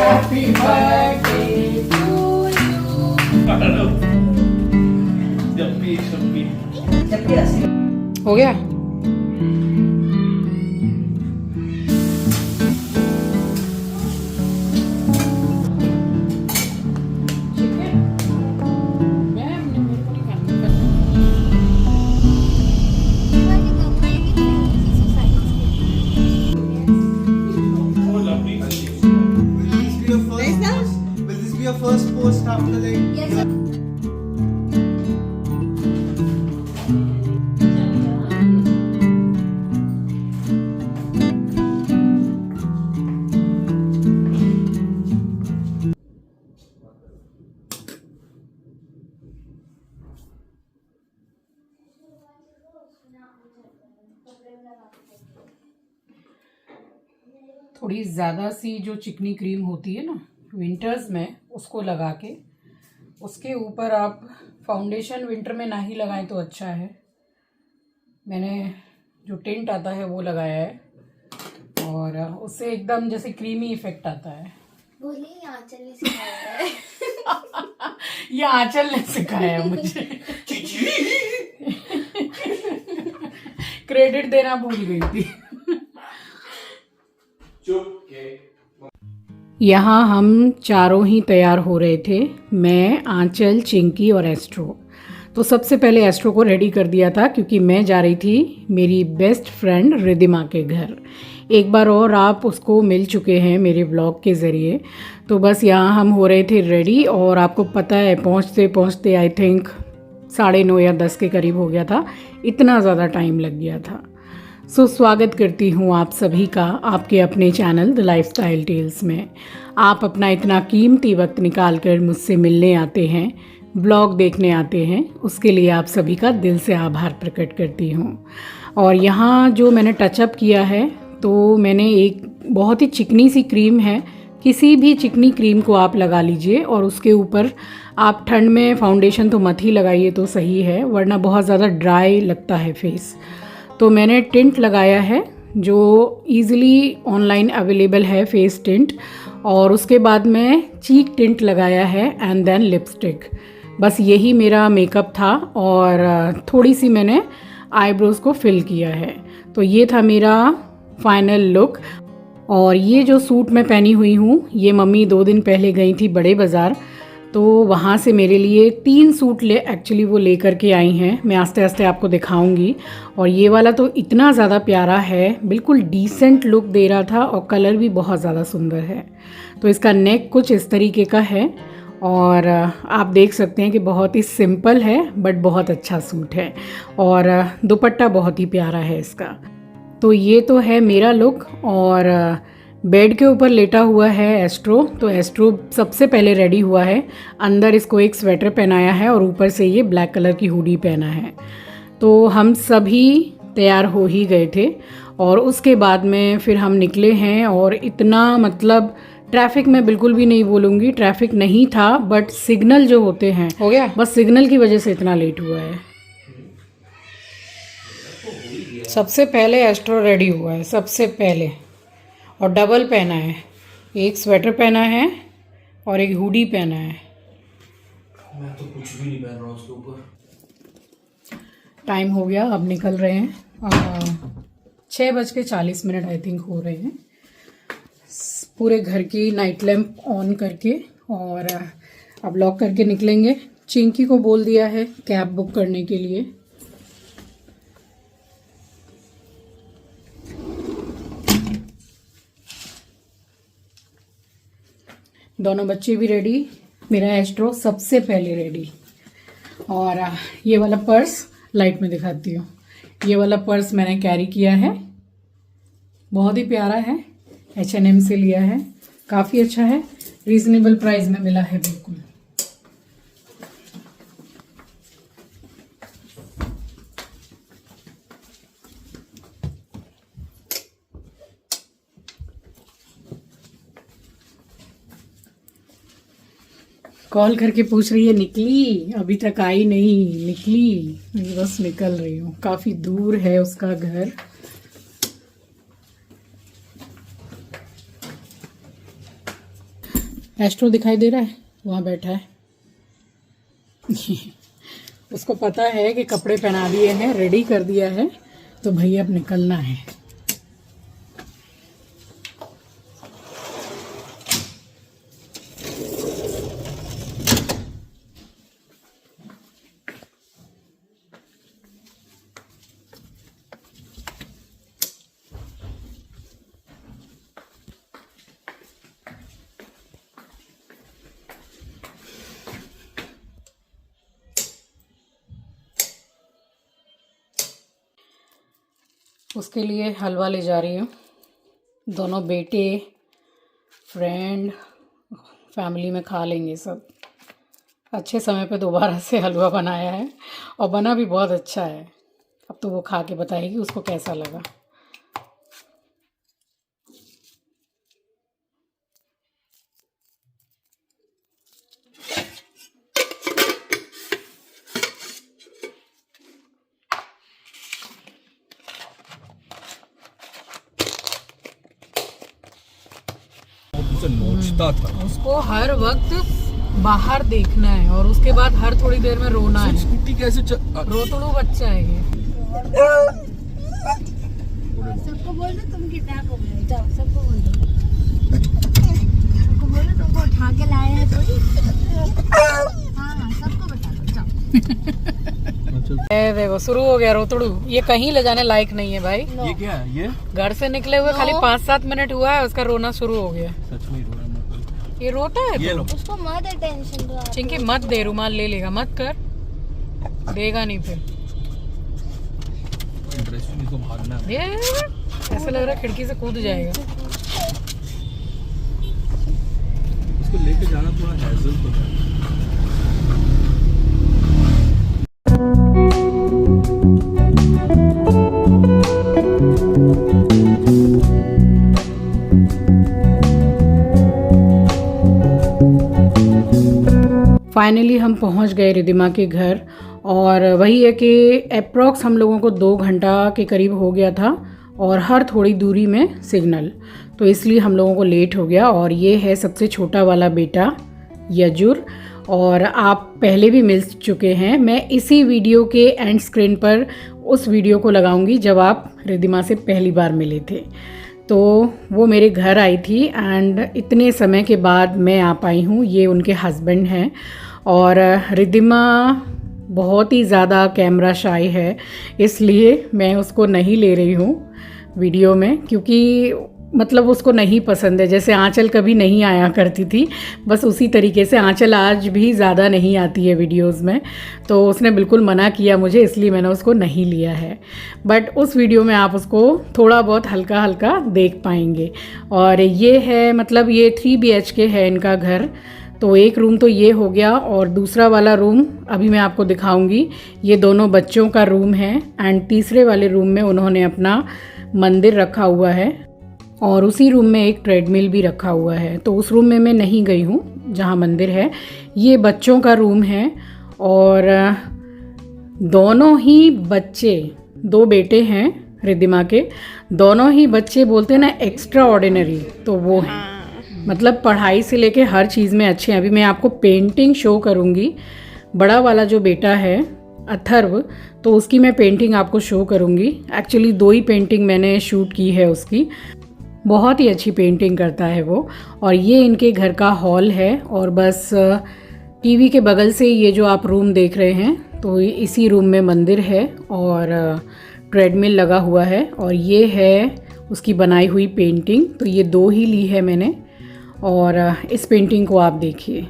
Happy birthday to you. हो गया? Will this be your first post after the? Yes, sir. थोड़ी ज़्यादा सी जो चिकनी क्रीम होती है ना विंटर्स में, उसको लगा के उसके ऊपर आप फाउंडेशन विंटर में ना ही लगाएं तो अच्छा है। मैंने जो टिंट आता है वो लगाया है और उससे एकदम जैसे क्रीमी इफेक्ट आता है। बोलिए आंचल ने सिखाया है। ये आंचल ने सिखाया है मुझे। क्रेडिट देना भूल गई थी। यहाँ हम चारों ही तैयार हो रहे थे, मैं, आंचल, चिंकी और एस्ट्रो। तो सबसे पहले एस्ट्रो को रेडी कर दिया था क्योंकि मैं जा रही थी मेरी बेस्ट फ्रेंड रिदिमा के घर। एक बार और आप उसको मिल चुके हैं मेरे ब्लॉग के ज़रिए। तो बस यहाँ हम हो रहे थे रेडी और आपको पता है पहुँचते पहुँचते आई थिंक 9:30 या 10 के करीब हो गया था। इतना ज़्यादा टाइम लग गया था। सो स्वागत करती हूँ आप सभी का आपके अपने चैनल द लाइफस्टाइल टेल्स में। आप अपना इतना कीमती वक्त निकाल कर मुझसे मिलने आते हैं, ब्लॉग देखने आते हैं, उसके लिए आप सभी का दिल से आभार प्रकट करती हूँ। और यहाँ जो मैंने टचअप किया है तो मैंने एक बहुत ही चिकनी सी क्रीम है, किसी भी चिकनी क्रीम को आप लगा लीजिए और उसके ऊपर आप ठंड में फाउंडेशन तो मत ही लगाइए तो सही है, वरना बहुत ज़्यादा ड्राई लगता है फेस। तो मैंने टिंट लगाया है जो इजीली ऑनलाइन अवेलेबल है, फेस टिंट, और उसके बाद में चीक टिंट लगाया है एंड देन लिपस्टिक। बस यही मेरा मेकअप था और थोड़ी सी मैंने आईब्रोज़ को फिल किया है। तो ये था मेरा फाइनल लुक। और ये जो सूट मैं पहनी हुई हूँ ये मम्मी 2 दिन पहले गई थी बड़े बाज़ार, तो वहाँ से मेरे लिए 3 सूट एक्चुअली वो लेकर के आई हैं। मैं आस्ते आस्ते आपको दिखाऊंगी। और ये वाला तो इतना ज़्यादा प्यारा है, बिल्कुल डिसेंट लुक दे रहा था और कलर भी बहुत ज़्यादा सुंदर है। तो इसका नेक कुछ इस तरीके का है और आप देख सकते हैं कि बहुत ही सिंपल है बट बहुत अच्छा सूट है और दुपट्टा बहुत ही प्यारा है इसका। तो ये तो है मेरा लुक। और बेड के ऊपर लेटा हुआ है एस्ट्रो। तो एस्ट्रो सबसे पहले रेडी हुआ है, अंदर इसको एक स्वेटर पहनाया है और ऊपर से ये ब्लैक कलर की हुडी पहना है। तो हम सभी तैयार हो ही गए थे और उसके बाद में फिर हम निकले हैं। और इतना मतलब ट्रैफिक में बिल्कुल भी नहीं बोलूँगी, ट्रैफिक नहीं था बट सिग्नल जो होते हैं, हो गया बस सिग्नल की वजह से इतना लेट हुआ है। सबसे पहले एस्ट्रो रेडी हुआ है, सबसे पहले, और डबल पहना है, एक स्वेटर पहना है और एक हुडी पहना है। मैं तो कुछ भी नहीं पहन रहा उसके ऊपर। टाइम हो गया, अब निकल रहे हैं। 6:40 आई थिंक हो रहे हैं। पूरे घर की नाइट लैम्प ऑन करके और अब लॉक करके निकलेंगे। चिंकी को बोल दिया है कैब बुक करने के लिए। दोनों बच्चे भी रेडी, मेरा एस्ट्रो सबसे पहले रेडी। और ये वाला पर्स लाइट में दिखाती हूँ। ये वाला पर्स मैंने कैरी किया है, बहुत ही प्यारा है, H&M से लिया है, काफ़ी अच्छा है, रीजनेबल प्राइस में मिला है बिल्कुल। कॉल करके पूछ रही है निकली, अभी तक आई नहीं, निकली, बस निकल रही हूँ, काफ़ी दूर है उसका घर। एस्ट्रो दिखाई दे रहा है, वहाँ बैठा है। उसको पता है कि कपड़े पहना दिए हैं, रेडी कर दिया है, तो भैया अब निकलना है। उसके लिए हलवा ले जा रही हूँ। दोनों बेटे, फ्रेंड, फैमिली में खा लेंगे सब। अच्छे समय पे दोबारा से हलवा बनाया है और बना भी बहुत अच्छा है। अब तो वो खा के बताएगी उसको कैसा लगा। उसे नोचता था। उसको हर वक्त बाहर देखना है और उसके बाद हर थोड़ी देर में रोना है। स्कूटी कैसे रोतड़ू बच्चा है ये। सबको बोल दो तुम किडनैप हो गए, जाओ सबको बोल दो। सबको बोलो तुमको उठा के लाए हैं कोई। हाँ सबको बता दो, जाओ। देखो शुरू हो गया रोतड़ू। ये कहीं ले जाने लायक नहीं है भाई। ये क्या है? ये घर से निकले हुए खाली 5-7 मिनट हुआ है, उसका रोना शुरू हो गया। सच में रो रहा है। ये रोता है ये तो? लो। उसको मत अटेंशन दो। चिंकी मत दे, रुमाल ले लेगा, मत कर, देगा नहीं फिर। इंटरेस्टिंग, इसको भागना है। ये ऐसा लग रहा है खिड़की से कूद जाएगा। इसको लेके जाना थोड़ा हैसल तो है। फाइनली हम पहुंच गए रिदिमा के घर और वही है कि अप्रॉक्स हम लोगों को 2 घंटा के करीब हो गया था और हर थोड़ी दूरी में सिग्नल, तो इसलिए हम लोगों को लेट हो गया। और ये है सबसे छोटा वाला बेटा यजुर, और आप पहले भी मिल चुके हैं। मैं इसी वीडियो के एंड स्क्रीन पर उस वीडियो को लगाऊंगी जब आप रिदिमा से पहली बार मिले थे। तो वो मेरे घर आई थी एंड इतने समय के बाद मैं आ पाई हूँ। ये उनके हस्बैंड हैं और रिदिमा बहुत ही ज़्यादा कैमरा शाई है, इसलिए मैं उसको नहीं ले रही हूँ वीडियो में, क्योंकि मतलब उसको नहीं पसंद है। जैसे आंचल कभी नहीं आया करती थी, बस उसी तरीके से आंचल आज भी ज़्यादा नहीं आती है वीडियोस में, तो उसने बिल्कुल मना किया मुझे, इसलिए मैंने उसको नहीं लिया है। बट उस वीडियो में आप उसको थोड़ा बहुत हल्का हल्का देख पाएंगे। और ये है, मतलब ये 3 BHK है इनका घर। तो एक रूम तो ये हो गया और दूसरा वाला रूम अभी मैं आपको दिखाऊंगी। ये दोनों बच्चों का रूम है एंड तीसरे वाले रूम में उन्होंने अपना मंदिर रखा हुआ है और उसी रूम में एक ट्रेडमिल भी रखा हुआ है। तो उस रूम में मैं नहीं गई हूँ जहाँ मंदिर है। ये बच्चों का रूम है और दोनों ही बच्चे, 2 बेटे हैं रिदिमा के, दोनों ही बच्चे बोलते हैं ना एक्स्ट्रा ऑर्डिनरी, तो वो हैं। मतलब पढ़ाई से लेके हर चीज़ में अच्छे हैं। अभी मैं आपको पेंटिंग शो करूँगी। बड़ा वाला जो बेटा है अथर्व, तो उसकी मैं पेंटिंग आपको शो करूँगी। एक्चुअली 2 ही पेंटिंग मैंने शूट की है उसकी। बहुत ही अच्छी पेंटिंग करता है वो। और ये इनके घर का हॉल है और बस टीवी के बगल से ये जो आप रूम देख रहे हैं, तो इसी रूम में मंदिर है और ट्रेडमिल लगा हुआ है। और ये है उसकी बनाई हुई पेंटिंग। तो ये 2 ही ली है मैंने और इस पेंटिंग को आप देखिए।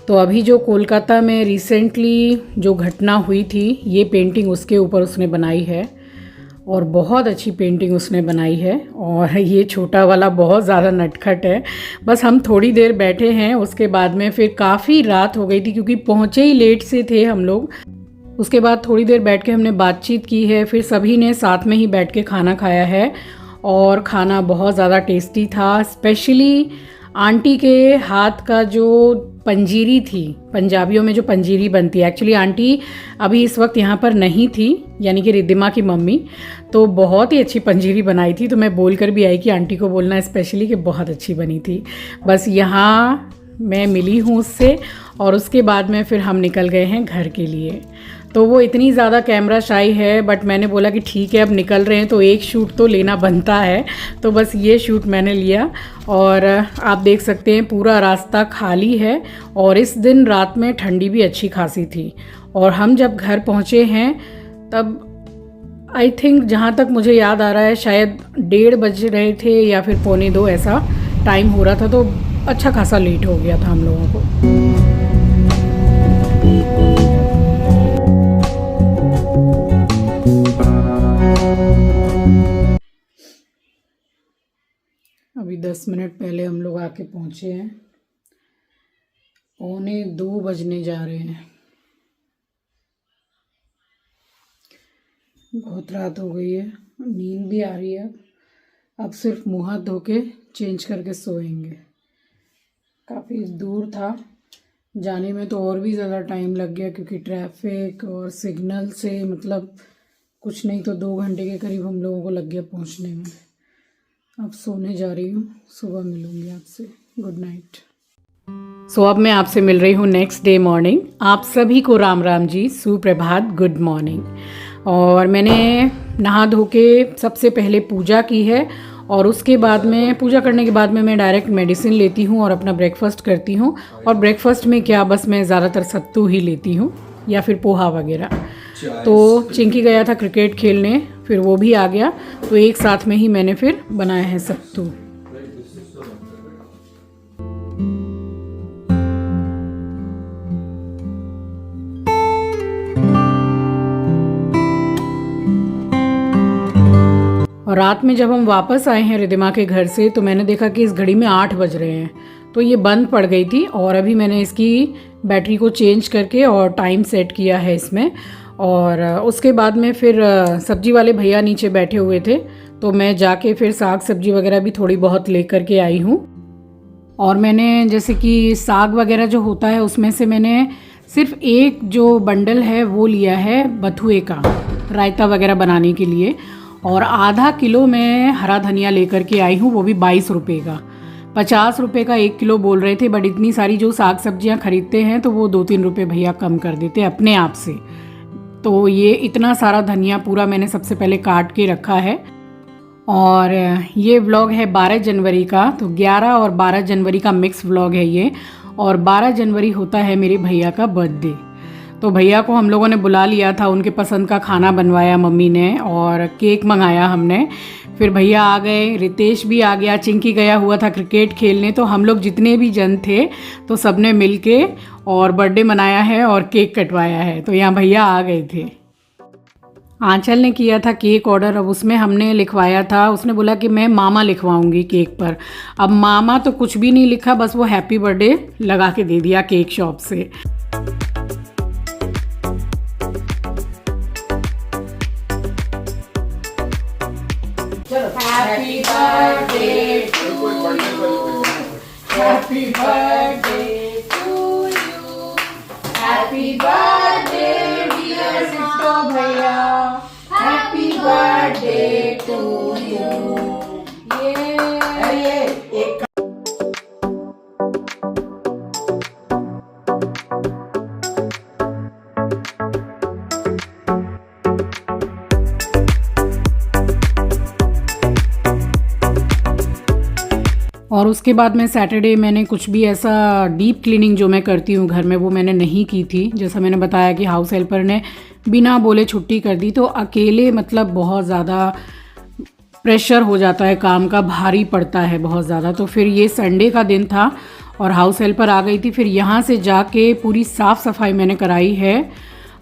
तो अभी जो कोलकाता में रिसेंटली जो घटना हुई थी, ये पेंटिंग उसके ऊपर उसने बनाई है और बहुत अच्छी पेंटिंग उसने बनाई है। और ये छोटा वाला बहुत ज़्यादा नटखट है। बस हम थोड़ी देर बैठे हैं, उसके बाद में फिर काफ़ी रात हो गई थी क्योंकि पहुँचे ही लेट से थे हम लोग। उसके बाद थोड़ी देर बैठ के हमने बातचीत की है, फिर सभी ने साथ में ही बैठ के खाना खाया है और खाना बहुत ज़्यादा टेस्टी था। स्पेशली आंटी के हाथ का जो पंजीरी थी, पंजाबियों में जो पंजीरी बनती है, एक्चुअली आंटी अभी इस वक्त यहाँ पर नहीं थी, यानी कि रिद्धिमा की मम्मी, तो बहुत ही अच्छी पंजीरी बनाई थी। तो मैं बोल कर भी आई कि आंटी को बोलना स्पेशली कि बहुत अच्छी बनी थी। बस यहाँ मैं मिली हूँ उससे और उसके बाद में फिर हम निकल गए हैं घर के लिए। तो वो इतनी ज़्यादा कैमरा शाई है, बट मैंने बोला कि ठीक है अब निकल रहे हैं तो एक शूट तो लेना बनता है। तो बस ये शूट मैंने लिया और आप देख सकते हैं पूरा रास्ता खाली है और इस दिन रात में ठंडी भी अच्छी खासी थी। और हम जब घर पहुँचे हैं तब आई थिंक, जहाँ तक मुझे याद आ रहा है, शायद 1:30 बज रहे थे या फिर 1:45 ऐसा टाइम हो रहा था। तो अच्छा खासा लेट हो गया था हम लोगों को। अभी 10 मिनट पहले हम लोग आके पहुँचे हैं, 1:45 बजने जा रहे हैं। बहुत रात हो गई है, नींद भी आ रही है। अब सिर्फ मुँह हाथ धो के चेंज करके सोएंगे। काफ़ी दूर था जाने में, तो और भी ज़्यादा टाइम लग गया क्योंकि ट्रैफिक और सिग्नल से मतलब कुछ नहीं तो 2 घंटे के करीब हम लोगों को लग गया पहुंचने में। अब सोने जा रही हूँ, सुबह मिलूँगी आपसे। Good night. सो अब मैं आपसे मिल रही हूँ नेक्स्ट डे मॉर्निंग। आप सभी को राम राम जी, सुप्रभात, गुड मॉर्निंग। और मैंने नहा धो के सबसे पहले पूजा की है और उसके बाद में पूजा करने के बाद में मैं डायरेक्ट मेडिसिन लेती हूँ और अपना ब्रेकफास्ट करती हूँ। और ब्रेकफास्ट में क्या, बस मैं ज़्यादातर सत्तू ही लेती हूँ या फिर पोहा वगैरह। तो चिंकी गया था क्रिकेट खेलने, फिर वो भी आ गया, तो एक साथ में ही मैंने फिर बनाया है सत्तू। और रात में जब हम वापस आए हैं रिद्धिमा के घर से तो मैंने देखा कि इस घड़ी में 8 बज रहे हैं, तो ये बंद पड़ गई थी। और अभी मैंने इसकी बैटरी को चेंज करके और टाइम सेट किया है इसमें। और उसके बाद में फिर सब्जी वाले भैया नीचे बैठे हुए थे, तो मैं जाके फिर साग सब्जी वगैरह भी थोड़ी बहुत ले करके आई हूँ। और मैंने जैसे कि साग वगैरह जो होता है उसमें से मैंने सिर्फ एक जो बंडल है वो लिया है बथुए का, रायता वगैरह बनाने के लिए। और आधा किलो मैं हरा धनिया लेकर के आई हूँ, वो भी 22 रुपये का। 50 रुपये का 1 किलो बोल रहे थे, बट इतनी सारी जो साग सब्जियाँ खरीदते हैं तो वो 2-3 रुपये भैया कम कर देते हैं अपने आप से। तो ये इतना सारा धनिया पूरा मैंने सबसे पहले काट के रखा है। और ये व्लॉग है 12 जनवरी का, तो 11 और 12 जनवरी का मिक्स व्लॉग है ये। और 12 जनवरी होता है मेरे भैया का बर्थडे, तो भैया को हम लोगों ने बुला लिया था, उनके पसंद का खाना बनवाया मम्मी ने और केक मंगाया हमने। फिर भैया आ गए, रितेश भी आ गया, चिंकी गया हुआ था क्रिकेट खेलने। तो हम लोग जितने भी जन थे तो सबने मिल के और बर्थडे मनाया है और केक कटवाया है। तो यहाँ भैया आ गए थे। आंचल ने किया था केक ऑर्डर, अब उसमें हमने लिखवाया था, उसने बोला कि मैं मामा लिखवाऊंगी केक पर। अब मामा तो कुछ भी नहीं लिखा, बस वो हैप्पी बर्थडे लगा के दे दिया केक शॉप से। Happy birthday to you. Happy birthday to you. Happy birthday dear Sito भैया. Happy birthday to you. और उसके बाद में सैटरडे मैंने कुछ भी ऐसा डीप क्लीनिंग जो मैं करती हूँ घर में वो मैंने नहीं की थी। जैसा मैंने बताया कि हाउस हेल्पर ने बिना बोले छुट्टी कर दी, तो अकेले मतलब बहुत ज़्यादा प्रेशर हो जाता है, काम का भारी पड़ता है बहुत ज़्यादा। तो फिर ये संडे का दिन था और हाउस हेल्पर आ गई थी। फिर यहाँ से जाके पूरी साफ़ सफाई मैंने कराई है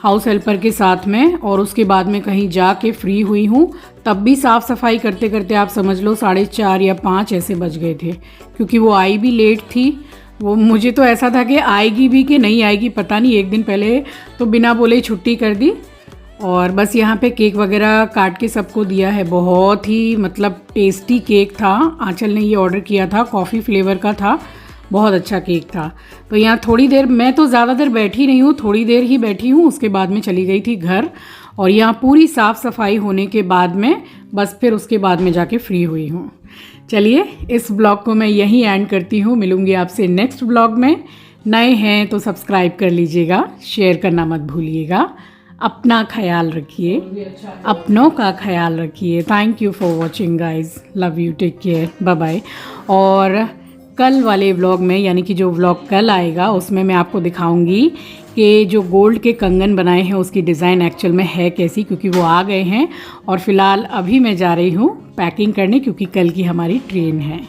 हाउस हेल्पर के साथ में। और उसके बाद में कहीं जाके फ्री हुई हूँ, तब भी साफ़ सफाई करते करते आप समझ लो 4:30 या 5 ऐसे बज गए थे, क्योंकि वो आई भी लेट थी। वो मुझे तो ऐसा था कि आएगी भी कि नहीं आएगी पता नहीं, एक दिन पहले तो बिना बोले ही छुट्टी कर दी। और बस यहाँ पे केक वगैरह काट के सबको दिया है। बहुत ही मतलब टेस्टी केक था। आंचल ने ये ऑर्डर किया था, कॉफ़ी फ्लेवर का था, बहुत अच्छा केक था। तो यहाँ थोड़ी देर, मैं तो ज़्यादा देर बैठी नहीं हूँ, थोड़ी देर ही बैठी हूँ, उसके बाद में चली गई थी घर। और यहाँ पूरी साफ़ सफाई होने के बाद में बस फिर उसके बाद में जाके फ्री हुई हूँ। चलिए इस ब्लॉग को मैं यहीं एंड करती हूँ। मिलूँगी आपसे नेक्स्ट ब्लॉग में। नए हैं तो सब्सक्राइब कर लीजिएगा, शेयर करना मत भूलिएगा। अपना ख्याल रखिए, अपनों का ख्याल रखिए। Thank you for watching guys, love you, take care, bye bye. और कल वाले व्लॉग में, यानी कि जो व्लॉग कल आएगा, उसमें मैं आपको दिखाऊंगी कि जो गोल्ड के कंगन बनाए हैं उसकी डिज़ाइन एक्चुअल में है कैसी, क्योंकि वो आ गए हैं। और फ़िलहाल अभी मैं जा रही हूँ पैकिंग करने, क्योंकि कल की हमारी ट्रेन है।